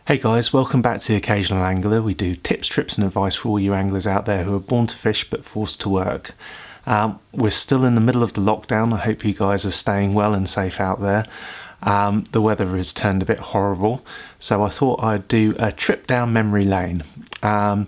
Hey guys, welcome back to The Occasional Angler. We do tips, trips and advice for all you anglers out there who are born to fish but forced to work. We're still in the middle of the lockdown. I hope you guys are staying well and safe out there. The weather has turned a bit horrible, so I thought I'd do a trip down memory lane. I've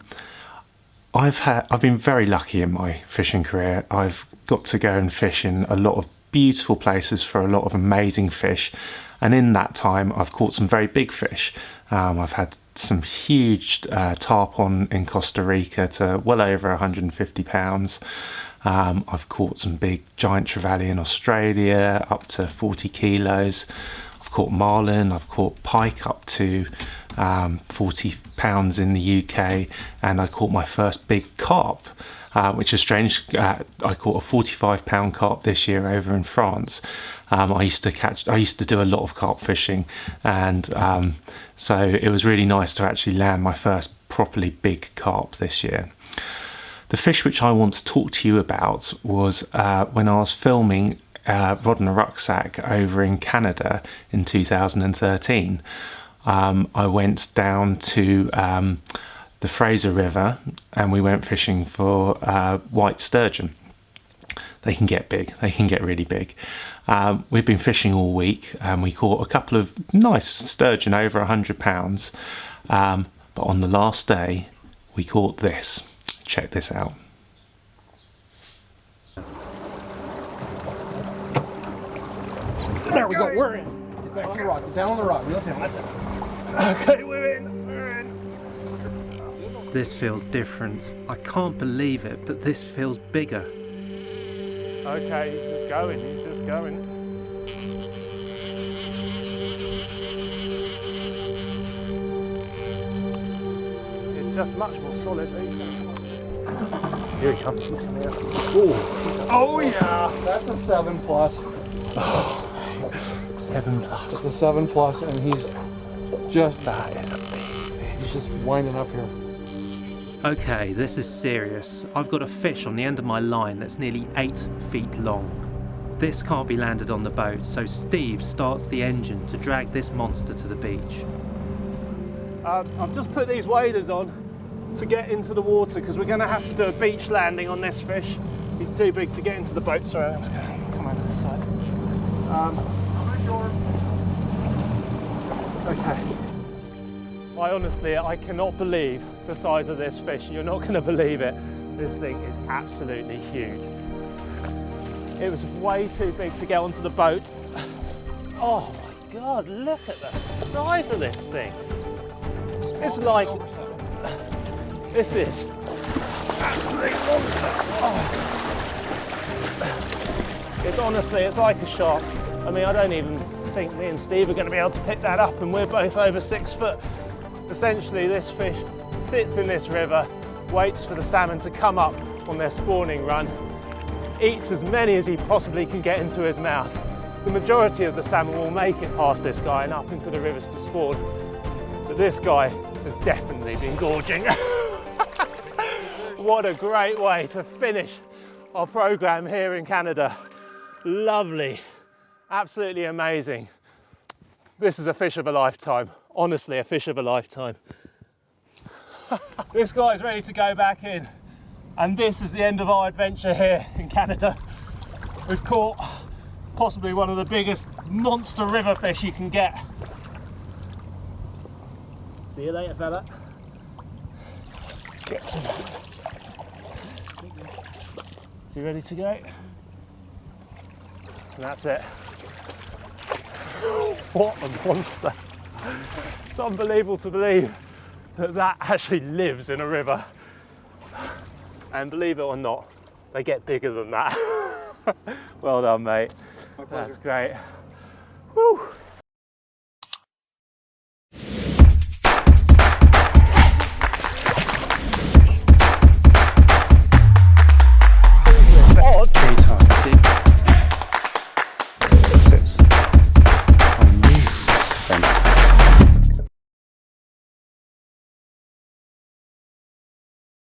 been very lucky in my fishing career. I've got to go and fish in a lot of beautiful places for a lot of amazing fish, and in that time I've caught some very big fish. I've had some huge tarpon in Costa Rica to well over 150 pounds. I've caught some big giant trevally in Australia up to 40 kilos. I've caught marlin, I've caught pike up to 40 pounds in the UK, and I caught my first big carp, which is strange. I caught a 45 pound carp this year over in France. I used to do a lot of carp fishing, and so it was really nice to actually land my first properly big carp this year. The fish which I want to talk to you about was when I was filming Rod and a Rucksack over in Canada in 2013. I went down to the Fraser River and we went fishing for white sturgeon. They can get big, they can get really big. We've been fishing all week and we caught a couple of nice sturgeon over 100 pounds. But on the last day, we caught this. Check this out. There we go, we're in. Get back on the rock, get down on the rock. That's it. Okay, we're in. This feels different. I can't believe it, but this feels bigger. Okay, he's just going, It's just much more solid. Here he comes, he's coming out. Oh yeah, that's a 7+. 7+. It's a 7+, and he's just he's just winding up here. Okay, this is serious. I've got a fish on the end of my line that's nearly 8 feet long. This can't be landed on the boat, so Steve starts the engine to drag this monster to the beach. I've just put these waders on to get into the water because we're going to have to do a beach landing on this fish. He's too big to get into the boat. Sorry, I'm just going to come over this side. Okay. I cannot believe the size of this fish. You're not going to believe it. This thing is absolutely huge. It was way too big to get onto the boat. Oh my God, look at the size of this thing. It's like, this is absolute monster. Oh. It's like a shark. I mean, I don't even think me and Steve are going to be able to pick that up, and we're both over 6 foot. Essentially, this fish sits in this river, waits for the salmon to come up on their spawning run, eats as many as he possibly can get into his mouth. The majority of the salmon will make it past this guy and up into the rivers to spawn, but this guy has definitely been gorging. What a great way to finish our program here in Canada. Lovely, absolutely amazing. This is a fish of a lifetime, honestly a fish of a lifetime. This guy's ready to go back in, and this is the end of our adventure here in Canada. We've caught possibly one of the biggest monster river fish you can get. See you later, fella. Let's get some. Is he ready to go? And that's it. What a monster. It's unbelievable to believe that that actually lives in a river. And believe it or not, they get bigger than that. Well done, mate. That's great. Woo.